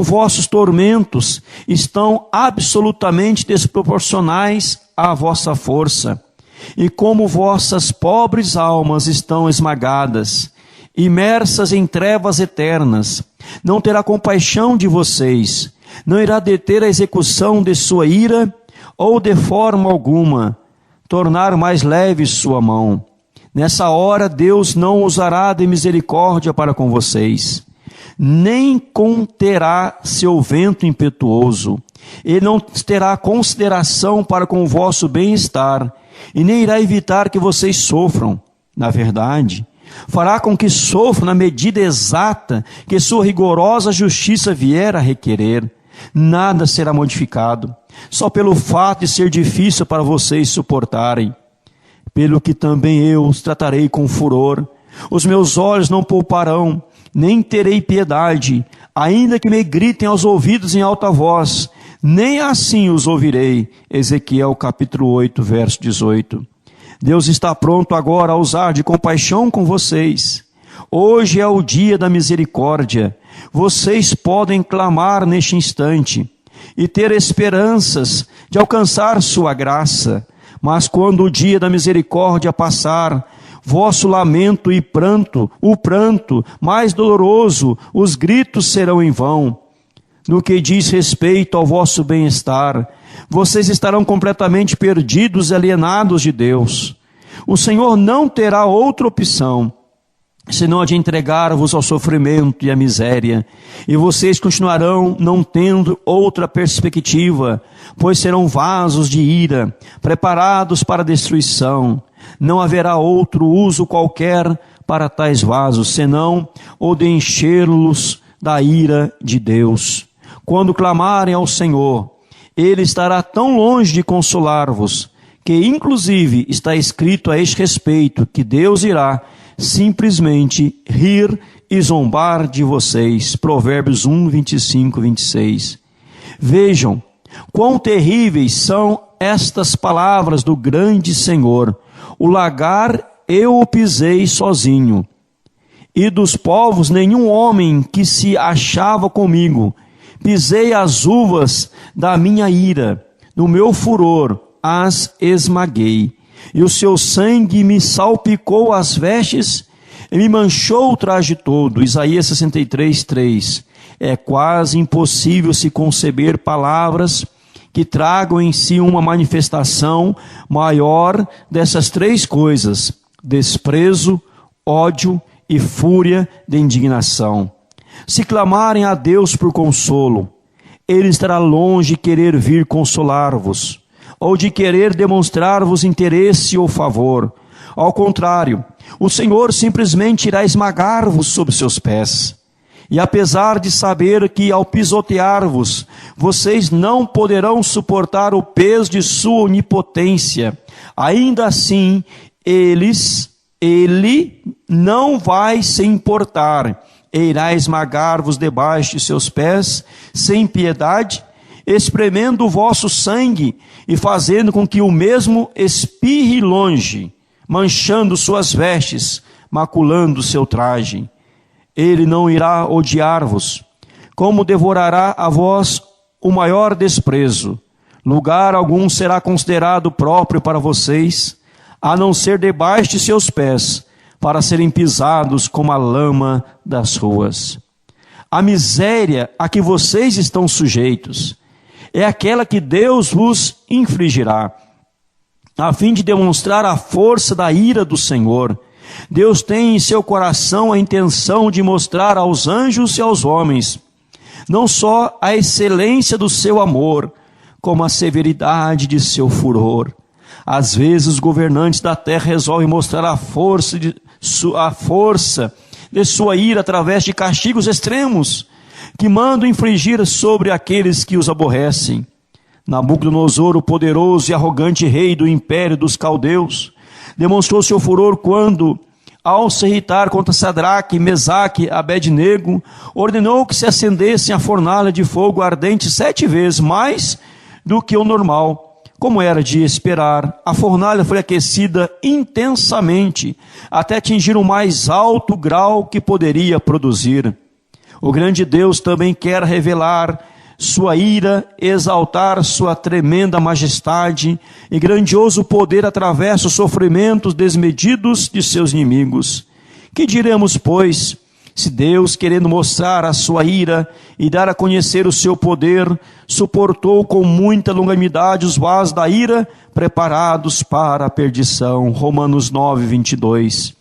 vossos tormentos estão absolutamente desproporcionais à vossa força, e como vossas pobres almas estão esmagadas, imersas em trevas eternas, não terá compaixão de vocês, não irá deter a execução de sua ira, ou de forma alguma tornar mais leve sua mão. Nessa hora Deus não usará de misericórdia para com vocês, nem conterá seu vento impetuoso. Ele não terá consideração para com o vosso bem-estar, e nem irá evitar que vocês sofram. Na verdade, fará com que sofram na medida exata que sua rigorosa justiça vier a requerer. Nada será modificado, só pelo fato de ser difícil para vocês suportarem. Pelo que também eu os tratarei com furor, os meus olhos não pouparão, nem terei piedade, ainda que me gritem aos ouvidos em alta voz, nem assim os ouvirei. Ezequiel capítulo 8, verso 18. Deus está pronto agora a usar de compaixão com vocês. Hoje é o dia da misericórdia. Vocês podem clamar neste instante e ter esperanças de alcançar sua graça. Mas quando o dia da misericórdia passar, vosso lamento e o pranto mais doloroso, os gritos serão em vão. No que diz respeito ao vosso bem-estar, vocês estarão completamente perdidos e alienados de Deus. O Senhor não terá outra opção, senão a de entregar-vos ao sofrimento e à miséria, e vocês continuarão não tendo outra perspectiva, pois serão vasos de ira, preparados para a destruição. Não haverá outro uso qualquer para tais vasos, senão o de enchê-los da ira de Deus. Quando clamarem ao Senhor, Ele estará tão longe de consolar-vos, que inclusive está escrito a este respeito, que Deus irá simplesmente rir e zombar de vocês. Provérbios 1, 25, 26. Vejam quão terríveis são estas palavras do grande Senhor. O lagar eu o pisei sozinho, e dos povos nenhum homem que se achava comigo. Pisei as uvas da minha ira, no meu furor as esmaguei, e o seu sangue me salpicou as vestes e me manchou o traje todo. Isaías 63, 3. É quase impossível se conceber palavras que tragam em si uma manifestação maior dessas três coisas: desprezo, ódio e fúria de indignação. Se clamarem a Deus por consolo, Ele estará longe de querer vir consolar-vos, ou de querer demonstrar-vos interesse ou favor. Ao contrário, o Senhor simplesmente irá esmagar-vos sob seus pés. E apesar de saber que ao pisotear-vos, vocês não poderão suportar o peso de sua onipotência, ainda assim, Ele não vai se importar, e irá esmagar-vos debaixo de seus pés, sem piedade, espremendo o vosso sangue e fazendo com que o mesmo espirre longe, manchando suas vestes, maculando seu traje. Ele não irá odiar-vos, como devorará a vós o maior desprezo. Lugar algum será considerado próprio para vocês, a não ser debaixo de seus pés, para serem pisados como a lama das ruas. A miséria a que vocês estão sujeitos é aquela que Deus vos infligirá, a fim de demonstrar a força da ira do Senhor. Deus tem em seu coração a intenção de mostrar aos anjos e aos homens, não só a excelência do seu amor, como a severidade de seu furor. Às vezes os governantes da terra resolvem mostrar a força de sua ira através de castigos extremos, que mandam infligir sobre aqueles que os aborrecem. Nabucodonosor, o poderoso e arrogante rei do império dos caldeus, demonstrou seu furor quando, ao se irritar contra Sadraque, Mesaque e Abednego, ordenou que se acendessem a fornalha de fogo ardente 7 vezes mais do que o normal. Como era de esperar, a fornalha foi aquecida intensamente, até atingir o mais alto grau que poderia produzir. O grande Deus também quer revelar sua ira, exaltar sua tremenda majestade e grandioso poder através dos sofrimentos desmedidos de seus inimigos. Que diremos, pois, se Deus, querendo mostrar a sua ira e dar a conhecer o seu poder, suportou com muita longanimidade os vasos da ira preparados para a perdição? Romanos 9, 22.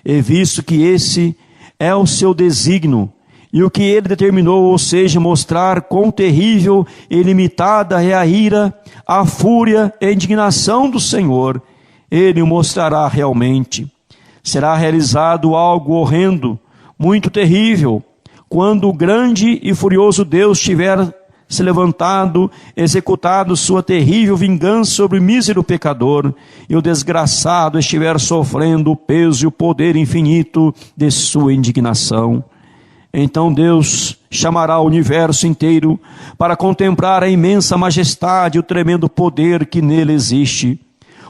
E visto que esse é o seu desígnio, e o que ele determinou, ou seja, mostrar quão terrível e limitada é a ira, a fúria e a indignação do Senhor, ele o mostrará realmente. Será realizado algo horrendo, muito terrível, quando o grande e furioso Deus tiver se levantado, executado sua terrível vingança sobre o mísero pecador, e o desgraçado estiver sofrendo o peso e o poder infinito de sua indignação. Então Deus chamará o universo inteiro para contemplar a imensa majestade e o tremendo poder que nele existe.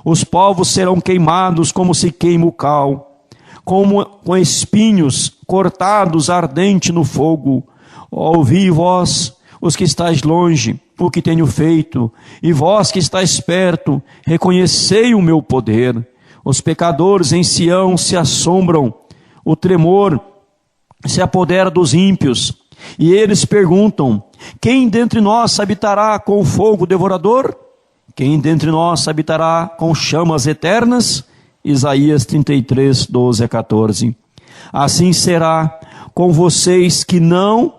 Os povos serão queimados como se queima o cal, como com espinhos cortados ardente no fogo. Ouvi vós, os que estáis longe, o que tenho feito, e vós que estáis perto, reconhecei o meu poder. Os pecadores em Sião se assombram, o tremor se apodera dos ímpios, e eles perguntam: quem dentre nós habitará com o fogo devorador? Quem dentre nós habitará com chamas eternas? Isaías 33, 12 a 14. Assim será com vocês que não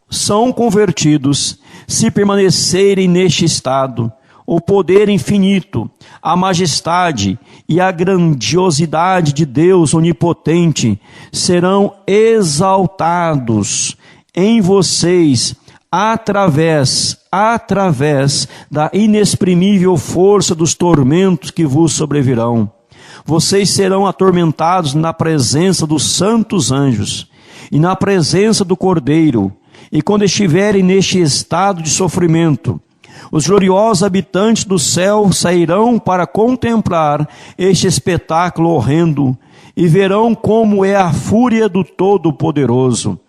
são convertidos, se permanecerem neste estado. O poder infinito, a majestade e a grandiosidade de Deus onipotente serão exaltados em vocês através da inexprimível força dos tormentos que vos sobrevirão. Vocês serão atormentados na presença dos santos anjos e na presença do Cordeiro, e quando estiverem neste estado de sofrimento, os gloriosos habitantes do céu sairão para contemplar este espetáculo horrendo e verão como é a fúria do Todo-Poderoso.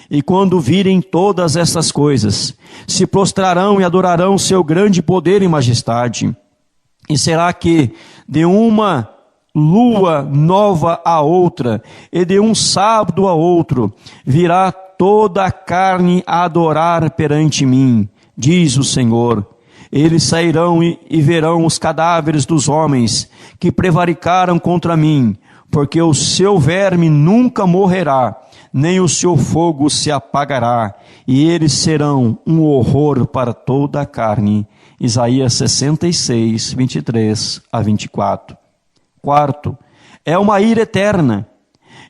E quando virem todas essas coisas, se prostrarão e adorarão seu grande poder e majestade. E será que de uma lua nova a outra e de um sábado a outro virá toda a carne a adorar perante mim, diz o Senhor. Eles sairão e verão os cadáveres dos homens que prevaricaram contra mim, porque o seu verme nunca morrerá, nem o seu fogo se apagará, e eles serão um horror para toda a carne. Isaías 66, 23 a 24. Quarto, é uma ira eterna.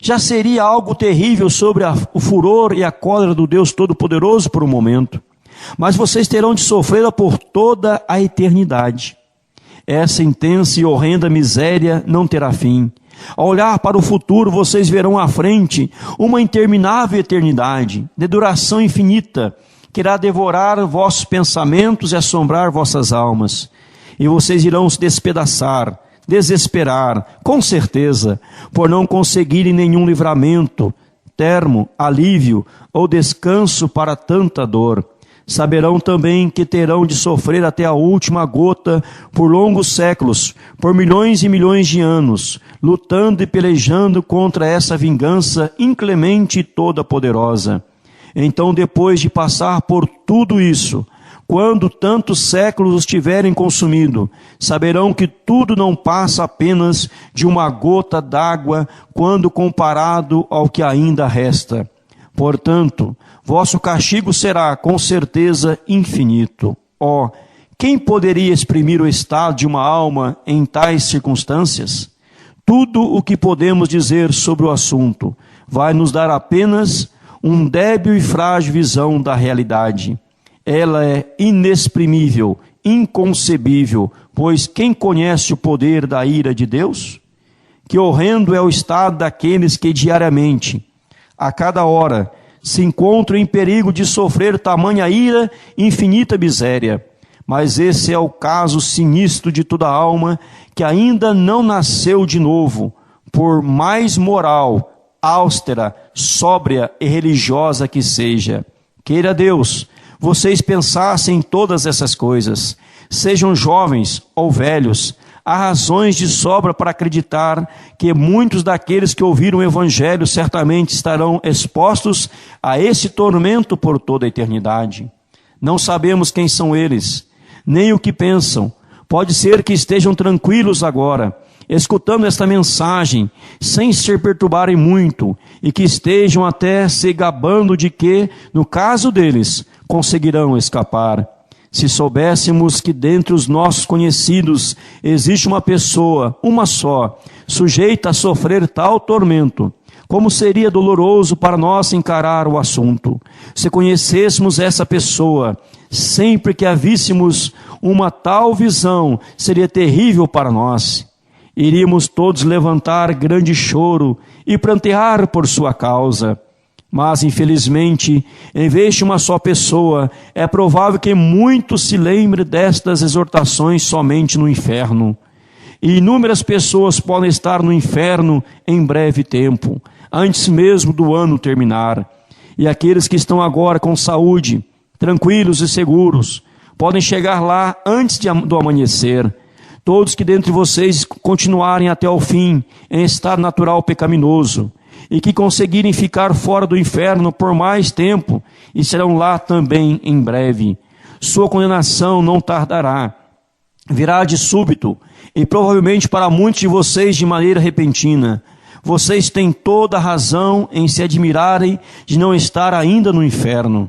Já seria algo terrível sobre o furor e a cólera do Deus Todo-Poderoso por um momento, mas vocês terão de sofrê-la por toda a eternidade. Essa intensa e horrenda miséria não terá fim. Ao olhar para o futuro, vocês verão à frente uma interminável eternidade, de duração infinita, que irá devorar vossos pensamentos e assombrar vossas almas. E vocês irão se despedaçar, desesperar, com certeza, por não conseguirem nenhum livramento, termo, alívio ou descanso para tanta dor. Saberão também que terão de sofrer até a última gota por longos séculos, por milhões e milhões de anos, lutando e pelejando contra essa vingança inclemente e toda poderosa. Então, depois de passar por tudo isso, quando tantos séculos os tiverem consumido, saberão que tudo não passa apenas de uma gota d'água quando comparado ao que ainda resta. Portanto, vosso castigo será com certeza infinito. Ó, quem poderia exprimir o estado de uma alma em tais circunstâncias? Tudo o que podemos dizer sobre o assunto vai nos dar apenas um débil e frágil visão da realidade. Ela é inexprimível, inconcebível, pois quem conhece o poder da ira de Deus? que horrendo é o estado daqueles que diariamente, a cada hora, se encontram em perigo de sofrer tamanha ira e infinita miséria. Mas esse é o caso sinistro de toda alma que ainda não nasceu de novo, por mais moral, austera, sóbria e religiosa que seja. Queira Deus, vocês pensassem em todas essas coisas, sejam jovens ou velhos. Há razões de sobra para acreditar que muitos daqueles que ouviram o Evangelho certamente estarão expostos a esse tormento por toda a eternidade. Não sabemos quem são eles, nem o que pensam. Pode ser que estejam tranquilos agora, escutando esta mensagem, sem se perturbarem muito, e que estejam até se gabando de que, no caso deles, conseguirão escapar. Se soubéssemos que dentre os nossos conhecidos existe uma pessoa, uma só, sujeita a sofrer tal tormento, como seria doloroso para nós encarar o assunto. Se conhecêssemos essa pessoa, sempre que a víssemos, uma tal visão seria terrível para nós. Iríamos todos levantar grande choro e prantear por sua causa. Mas, infelizmente, em vez de uma só pessoa, é provável que muitos se lembrem destas exortações somente no inferno. E inúmeras pessoas podem estar no inferno em breve tempo, antes mesmo do ano terminar. E aqueles que estão agora com saúde, tranquilos e seguros, podem chegar lá antes do amanhecer. Todos que dentre vocês continuarem até o fim em estado natural pecaminoso, e que conseguirem ficar fora do inferno por mais tempo, e serão lá também em breve. Sua condenação não tardará, virá de súbito, e provavelmente para muitos de vocês de maneira repentina. Vocês têm toda a razão em se admirarem de não estar ainda no inferno.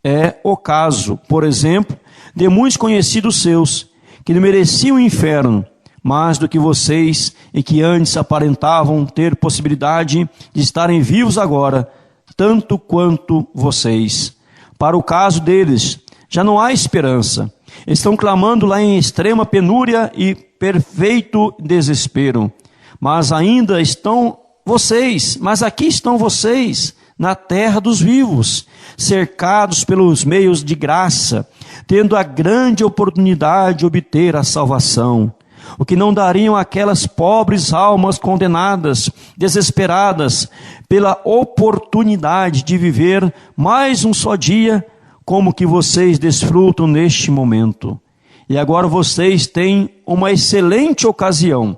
É o caso, por exemplo, de muitos conhecidos seus, que não mereciam o inferno, mais do que vocês, e que antes aparentavam ter possibilidade de estarem vivos agora, tanto quanto vocês. Para o caso deles, já não há esperança. Estão clamando lá em extrema penúria e perfeito desespero. Mas ainda estão vocês, mas aqui estão vocês, na terra dos vivos, cercados pelos meios de graça, tendo a grande oportunidade de obter a salvação. O que não dariam aquelas pobres almas condenadas, desesperadas pela oportunidade de viver mais um só dia, como que vocês desfrutam neste momento. E agora vocês têm uma excelente ocasião.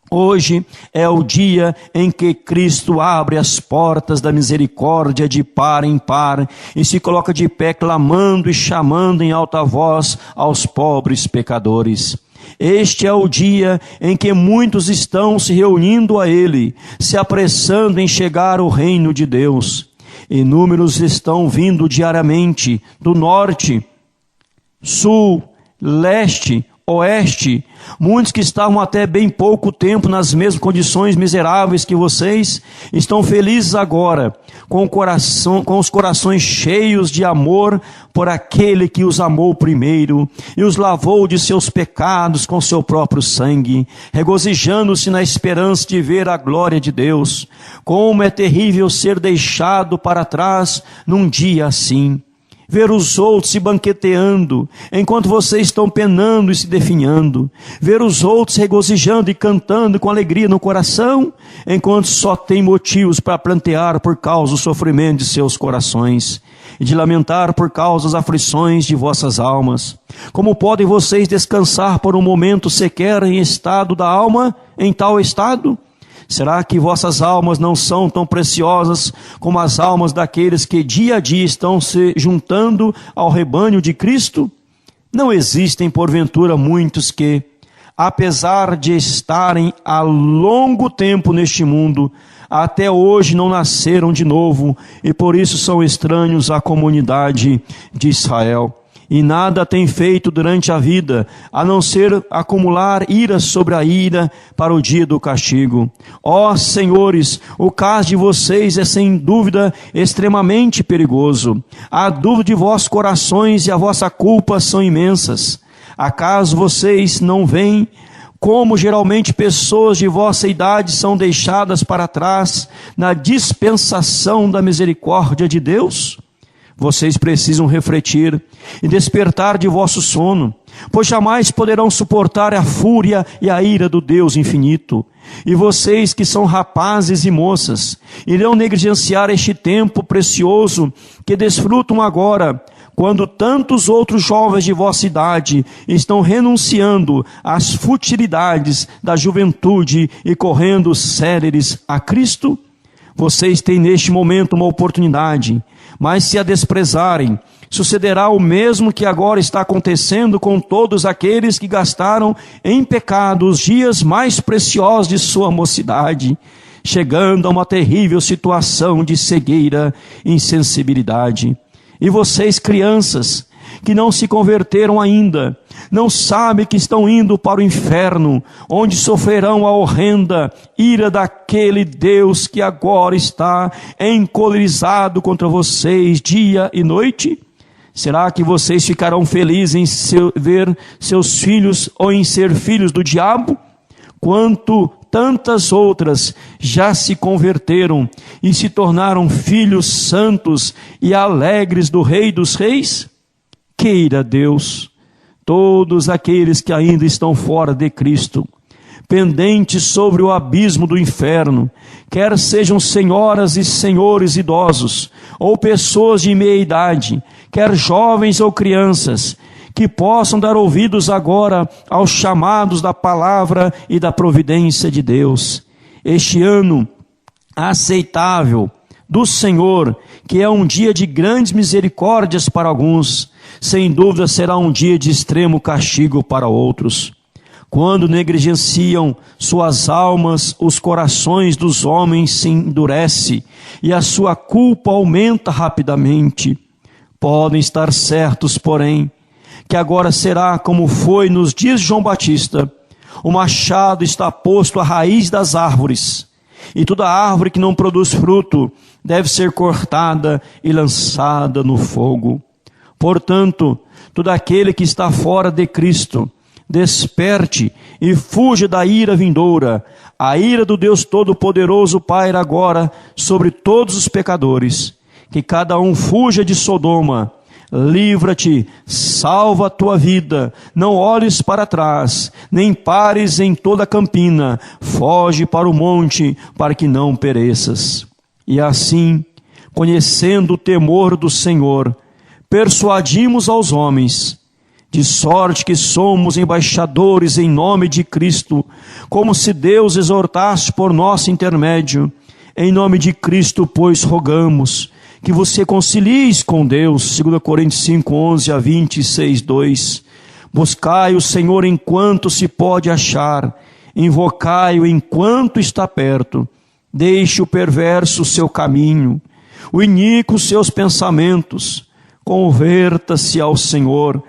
Hoje é o dia em que Cristo abre as portas da misericórdia de par em par e se coloca de pé clamando e chamando em alta voz aos pobres pecadores. Este é o dia em que muitos estão se reunindo a Ele, se apressando em chegar ao reino de Deus. Inúmeros estão vindo diariamente do norte, sul, leste, oeste, muitos que estavam até bem pouco tempo nas mesmas condições miseráveis que vocês, estão felizes agora, com os corações cheios de amor por aquele que os amou primeiro e os lavou de seus pecados com seu próprio sangue, regozijando-se na esperança de ver a glória de Deus. Como é terrível ser deixado para trás num dia assim. Ver os outros se banqueteando, enquanto vocês estão penando e se definhando. Ver os outros regozijando e cantando com alegria no coração, enquanto só tem motivos para plantear por causa do sofrimento de seus corações, e de lamentar por causa das aflições de vossas almas. Como podem vocês descansar por um momento sequer em estado da alma, em tal estado? Será que vossas almas não são tão preciosas como as almas daqueles que dia a dia estão se juntando ao rebanho de Cristo? Não existem, porventura, muitos que, apesar de estarem há longo tempo neste mundo, até hoje não nasceram de novo e por isso são estranhos à comunidade de Israel. E nada tem feito durante a vida, a não ser acumular ira sobre a ira para o dia do castigo. Ó senhores, o caso de vocês é sem dúvida extremamente perigoso. A dúvida de vossos corações e a vossa culpa são imensas. Acaso vocês não veem como geralmente pessoas de vossa idade são deixadas para trás na dispensação da misericórdia de Deus? Vocês precisam refletir e despertar de vosso sono, pois jamais poderão suportar a fúria e a ira do Deus infinito. E vocês que são rapazes e moças, irão negligenciar este tempo precioso que desfrutam agora, quando tantos outros jovens de vossa idade estão renunciando às futilidades da juventude e correndo céleres a Cristo? Vocês têm neste momento uma oportunidade, mas se a desprezarem, sucederá o mesmo que agora está acontecendo com todos aqueles que gastaram em pecado os dias mais preciosos de sua mocidade, chegando a uma terrível situação de cegueira e insensibilidade. E vocês, crianças, que não se converteram ainda, não sabem que estão indo para o inferno, onde sofrerão a horrenda ira daquele Deus que agora está encolerizado contra vocês dia e noite? Será que vocês ficarão felizes em ver seus filhos ou em ser filhos do diabo? Quanto tantas outras já se converteram e se tornaram filhos santos e alegres do Rei dos Reis? Queira Deus, todos aqueles que ainda estão fora de Cristo, pendentes sobre o abismo do inferno, quer sejam senhoras e senhores idosos, ou pessoas de meia idade, quer jovens ou crianças, que possam dar ouvidos agora aos chamados da palavra e da providência de Deus. Este ano aceitável do Senhor, que é um dia de grandes misericórdias para alguns, sem dúvida será um dia de extremo castigo para outros. Quando negligenciam suas almas, os corações dos homens se endurecem e a sua culpa aumenta rapidamente. Podem estar certos, porém, que agora será como foi nos dias de João Batista. O machado está posto à raiz das árvores, e toda árvore que não produz fruto deve ser cortada e lançada no fogo. Portanto, todo aquele que está fora de Cristo, desperte e fuja da ira vindoura. A ira do Deus Todo-Poderoso paira agora sobre todos os pecadores. Que cada um fuja de Sodoma. Livra-te, salva a tua vida, não olhes para trás, nem pares em toda a campina, foge para o monte, para que não pereças. E assim, conhecendo o temor do Senhor, persuadimos aos homens, de sorte que somos embaixadores em nome de Cristo, como se Deus exortasse por nosso intermédio. Em nome de Cristo, pois, rogamos que vos reconcilieis com Deus, 2 Coríntios 5, 11 a 26, 2. Buscai o Senhor enquanto se pode achar, invocai-o enquanto está perto. Deixe o perverso o seu caminho, o iníquo os seus pensamentos. Converta-se ao Senhor,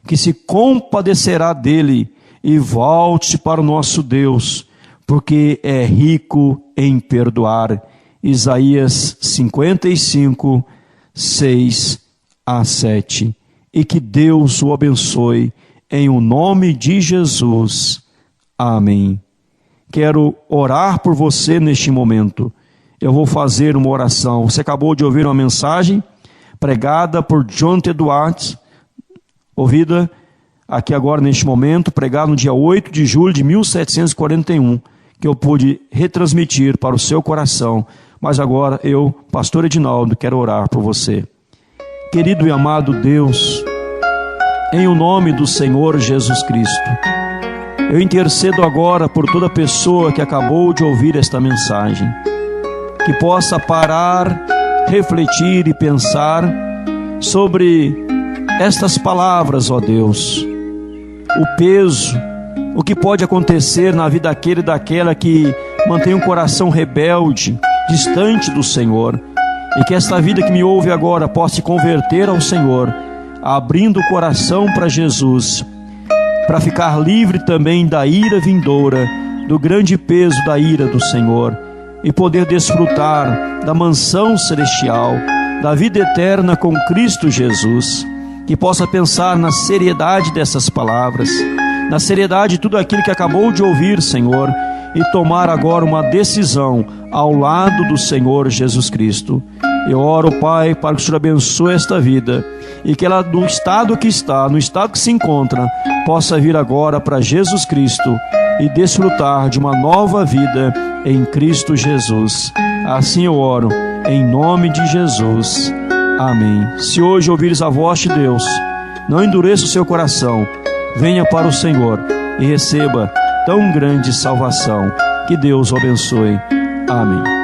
que se compadecerá dele, e volte para o nosso Deus, porque é rico em perdoar. Isaías 55, 6 a 7. E que Deus o abençoe, em o nome de Jesus. Amém. Quero orar por você neste momento. Eu vou fazer uma oração. Você acabou de ouvir uma mensagem pregada por John T. Duarte, ouvida aqui agora neste momento, pregada no dia 8 de julho de 1741, que eu pude retransmitir para o seu coração. Mas agora eu, pastor Edinaldo, quero orar por você. Querido e amado Deus, em o nome do Senhor Jesus Cristo, eu intercedo agora por toda pessoa que acabou de ouvir esta mensagem, que possa parar, refletir e pensar sobre estas palavras, ó Deus. O peso, o que pode acontecer na vida daquele e daquela que mantém um coração rebelde, distante do Senhor, e que esta vida que me ouve agora possa se converter ao Senhor, abrindo o coração para Jesus, para ficar livre também da ira vindoura, do grande peso da ira do Senhor, e poder desfrutar da mansão celestial, da vida eterna com Cristo Jesus. Que possa pensar na seriedade dessas palavras, na seriedade de tudo aquilo que acabou de ouvir, Senhor, e tomar agora uma decisão ao lado do Senhor Jesus Cristo. Eu oro, Pai, para que o Senhor abençoe esta vida e que ela, no estado que está, no estado que se encontra, possa vir agora para Jesus Cristo e desfrutar de uma nova vida em Cristo Jesus. Assim eu oro, em nome de Jesus. Amém. Se hoje ouvires a voz de Deus, não endureça o seu coração, venha para o Senhor e receba tão grande salvação. Que Deus o abençoe. Amém.